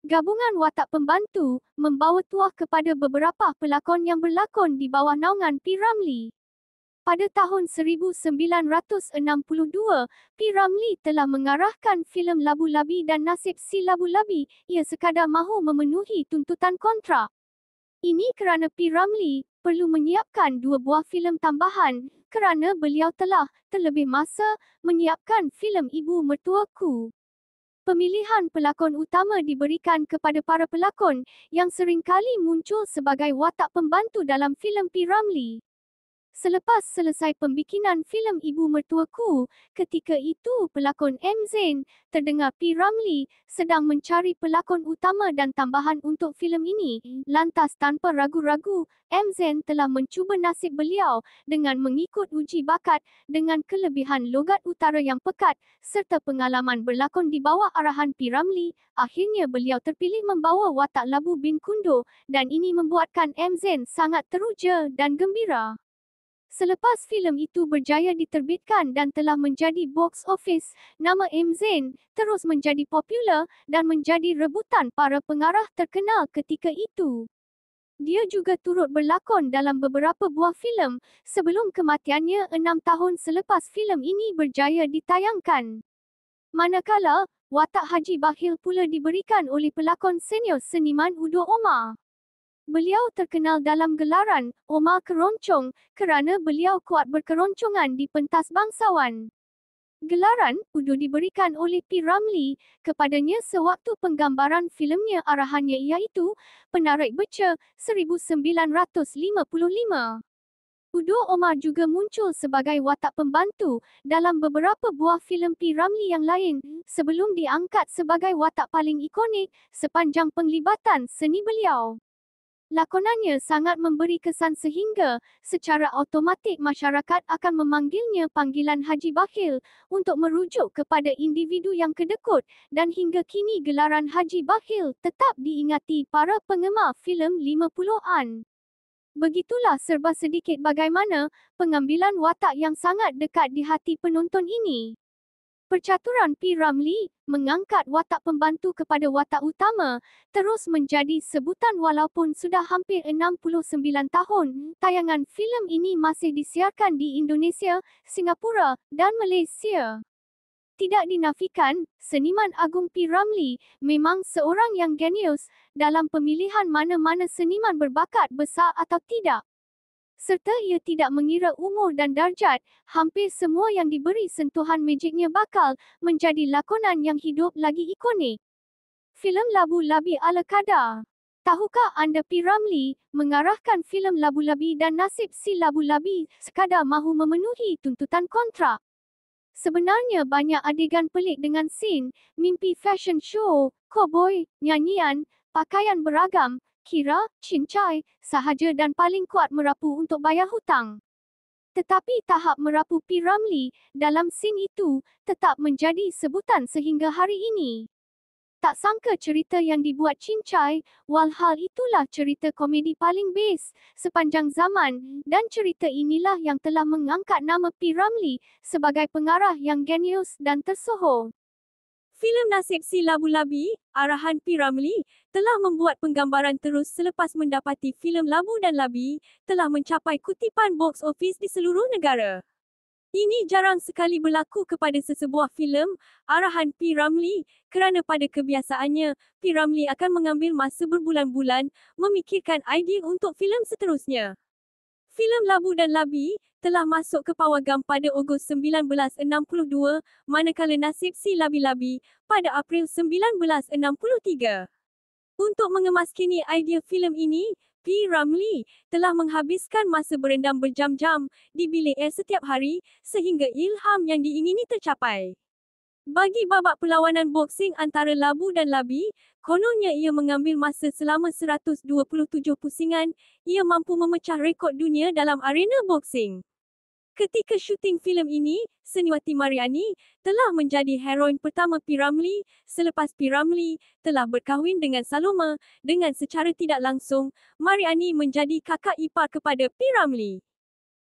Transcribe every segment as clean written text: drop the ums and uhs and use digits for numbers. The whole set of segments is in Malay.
Gabungan watak pembantu membawa tuah kepada beberapa pelakon yang berlakon di bawah naungan P. Ramlee. Pada tahun 1962, P. Ramlee telah mengarahkan filem Labu-Labi dan Nasib Si Labu-Labi. Ia sekadar mahu memenuhi tuntutan kontrak. Ini kerana P. Ramlee perlu menyiapkan 2 buah filem tambahan kerana beliau telah terlebih masa menyiapkan filem Ibu Mertuaku. Pemilihan pelakon utama diberikan kepada para pelakon yang seringkali muncul sebagai watak pembantu dalam filem P. Ramlee. Selepas selesai pembikinan filem Ibu Mertuaku, ketika itu pelakon M. Zain terdengar P. Ramlee sedang mencari pelakon utama dan tambahan untuk filem ini. Lantas tanpa ragu-ragu, M. Zain telah mencuba nasib beliau dengan mengikut uji bakat dengan kelebihan logat utara yang pekat serta pengalaman berlakon di bawah arahan P. Ramlee. Akhirnya beliau terpilih membawa watak Labu bin Kundo dan ini membuatkan M. Zain sangat teruja dan gembira. Selepas filem itu berjaya diterbitkan dan telah menjadi box office, nama M. Zain terus menjadi popular dan menjadi rebutan para pengarah terkenal ketika itu. Dia juga turut berlakon dalam beberapa buah filem sebelum kematiannya 6 tahun selepas filem ini berjaya ditayangkan. Manakala, watak Haji Bakhil pula diberikan oleh pelakon senior seniman Udo Omar. Beliau terkenal dalam gelaran Omar Keroncong kerana beliau kuat berkeroncongan di pentas bangsawan. Gelaran Udo diberikan oleh P. Ramlee kepadanya sewaktu penggambaran filemnya arahannya iaitu Penarik Beca 1955. Udo Omar juga muncul sebagai watak pembantu dalam beberapa buah filem P. Ramlee yang lain sebelum diangkat sebagai watak paling ikonik sepanjang penglibatan seni beliau. Lakonannya sangat memberi kesan sehingga secara automatik masyarakat akan memanggilnya panggilan Haji Bakhil untuk merujuk kepada individu yang kedekut dan hingga kini gelaran Haji Bakhil tetap diingati para penggemar filem 50-an. Begitulah serba sedikit bagaimana pengambilan watak yang sangat dekat di hati penonton ini. Percaturan P. Ramlee mengangkat watak pembantu kepada watak utama terus menjadi sebutan walaupun sudah hampir 69 tahun. Tayangan filem ini masih disiarkan di Indonesia, Singapura dan Malaysia. Tidak dinafikan, seniman agung P. Ramlee memang seorang yang genius dalam pemilihan mana-mana seniman berbakat besar atau tidak. Serta ia tidak mengira umur dan darjat, hampir semua yang diberi sentuhan magiknya bakal menjadi lakonan yang hidup lagi ikonik. Filem Labu-Labi ala kadar. Tahukah anda P. Ramlee mengarahkan filem Labu-Labi dan Nasib Si Labu-Labi sekadar mahu memenuhi tuntutan kontrak? Sebenarnya banyak adegan pelik dengan scene, mimpi fashion show, koboi, nyanyian, pakaian beragam, kira, cincai, sahaja dan paling kuat merapu untuk bayar hutang. Tetapi tahap merapu P. Ramlee dalam scene itu tetap menjadi sebutan sehingga hari ini. Tak sangka cerita yang dibuat cincai, walhal itulah cerita komedi paling best sepanjang zaman dan cerita inilah yang telah mengangkat nama P. Ramlee sebagai pengarah yang genius dan tersohor. Filem Nasib Si Labu-Labi, arahan P. Ramlee, telah membuat penggambaran terus selepas mendapati filem Labu dan Labi telah mencapai kutipan box office di seluruh negara. Ini jarang sekali berlaku kepada sesebuah filem arahan P. Ramlee kerana pada kebiasaannya, P. Ramlee akan mengambil masa berbulan-bulan memikirkan idea untuk filem seterusnya. Filem Labu dan Labi telah masuk ke pawagam pada Ogos 1962, manakala Nasib Si Labi-Labi pada April 1963. Untuk mengemaskini idea filem ini, P. Ramlee telah menghabiskan masa berendam berjam-jam di bilik air setiap hari sehingga ilham yang diingini tercapai. Bagi babak perlawanan boksing antara Labu dan Labi, kononnya ia mengambil masa selama 127 pusingan. Ia mampu memecah rekod dunia dalam arena boksing. Ketika syuting filem ini, Seniwati Mariani telah menjadi heroin pertama P. Ramlee selepas P. Ramlee telah berkahwin dengan Saloma. Dengan secara tidak langsung, Mariani menjadi kakak ipar kepada P. Ramlee.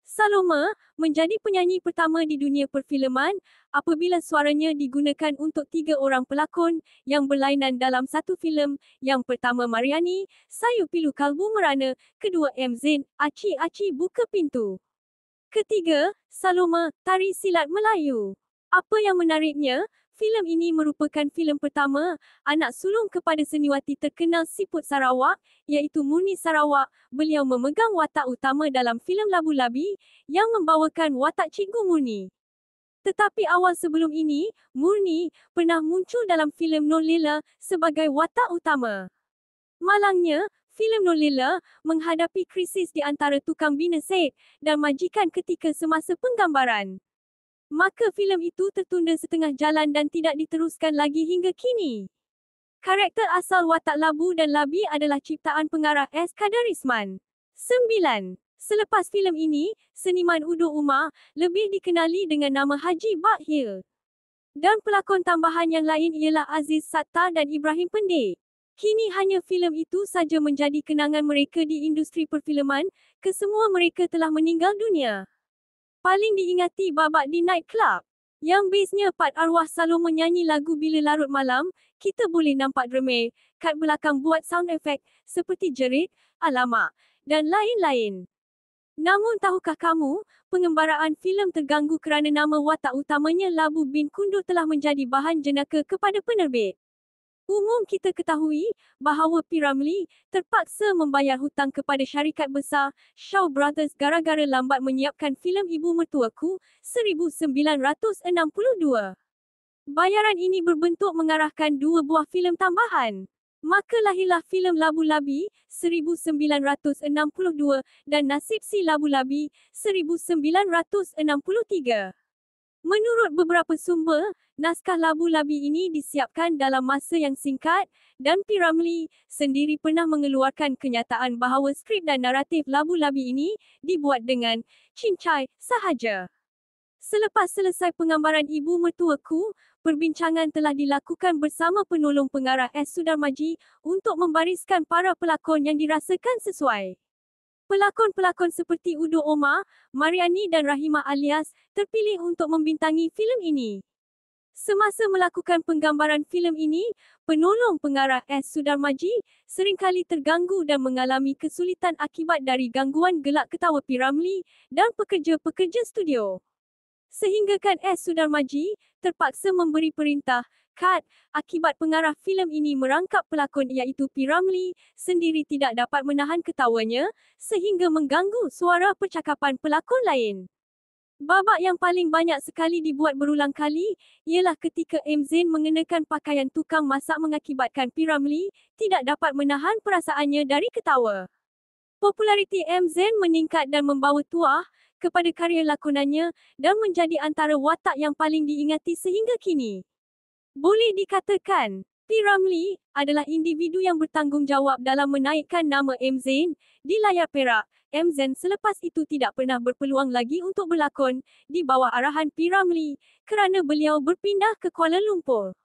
Saloma menjadi penyanyi pertama di dunia perfilman apabila suaranya digunakan untuk 3 orang pelakon yang berlainan dalam satu filem. Yang pertama Mariani, Sayu Pilu Kalbu Merana, kedua M. Zain, Aci Aci Buka Pintu. Ketiga, Saloma, Tari Silat Melayu. Apa yang menariknya, filem ini merupakan filem pertama anak sulung kepada seniwati terkenal siput Sarawak, iaitu Murni Sarawak. Beliau memegang watak utama dalam filem Labu Labi yang membawakan watak Cikgu Murni. Tetapi awal sebelum ini, Murni pernah muncul dalam filem Non Lela sebagai watak utama. Malangnya, filem Non Lela menghadapi krisis di antara tukang bina set dan majikan ketika semasa penggambaran. Maka filem itu tertunda setengah jalan dan tidak diteruskan lagi hingga kini. Karakter asal watak Labu dan Labi adalah ciptaan pengarah S. Kadarisman. 9. Selepas filem ini, seniman Udo Umar lebih dikenali dengan nama Haji Bakhil. Dan pelakon tambahan yang lain ialah Aziz Sattar dan Ibrahim Pendik. Kini hanya filem itu saja menjadi kenangan mereka di industri perfilman, kesemua mereka telah meninggal dunia. Paling diingati Babak di Night Club, yang beznya part arwah Saloma menyanyi lagu Bila Larut Malam. Kita boleh nampak drama, kat belakang buat sound effect seperti jerit, alamak, dan lain-lain. Namun tahukah kamu, pengembaraan filem terganggu kerana nama watak utamanya Labu bin Kundur telah menjadi bahan jenaka kepada penerbit. Umum kita ketahui bahawa P. Ramlee terpaksa membayar hutang kepada syarikat besar Shaw Brothers gara-gara lambat menyiapkan filem Ibu Mertuaku 1962. Bayaran ini berbentuk mengarahkan 2 buah filem tambahan. Maka lahirlah filem Labu Labi 1962 dan Nasib Si Labu Labi 1963. Menurut beberapa sumber, naskah Labu Labi ini disiapkan dalam masa yang singkat dan P. Ramlee sendiri pernah mengeluarkan kenyataan bahawa skrip dan naratif Labu Labi ini dibuat dengan cincai sahaja. Selepas selesai penggambaran Ibu Mertuaku, perbincangan telah dilakukan bersama penolong pengarah S. Sudarmaji untuk membariskan para pelakon yang dirasakan sesuai. Pelakon-pelakon seperti Udo Omar, Mariani dan Rahimah Alias terpilih untuk membintangi filem ini. Semasa melakukan penggambaran filem ini, penolong pengarah S. Sudarmaji seringkali terganggu dan mengalami kesulitan akibat dari gangguan gelak ketawa P. Ramlee dan pekerja-pekerja studio. Sehinggakan S. Sudarmaji terpaksa memberi perintah cut akibat pengarah filem ini merangkap pelakon iaitu P. Ramlee sendiri tidak dapat menahan ketawanya sehingga mengganggu suara percakapan pelakon lain. Babak yang paling banyak sekali dibuat berulang kali ialah ketika M. Zain mengenakan pakaian tukang masak mengakibatkan P. Ramlee tidak dapat menahan perasaannya dari ketawa. Populariti M. Zain meningkat dan membawa tuah kepada karya lakonannya dan menjadi antara watak yang paling diingati sehingga kini. Boleh dikatakan, P. Ramlee adalah individu yang bertanggungjawab dalam menaikkan nama M. Zain di layar perak. M. Zain selepas itu tidak pernah berpeluang lagi untuk berlakon di bawah arahan P. Ramlee kerana beliau berpindah ke Kuala Lumpur.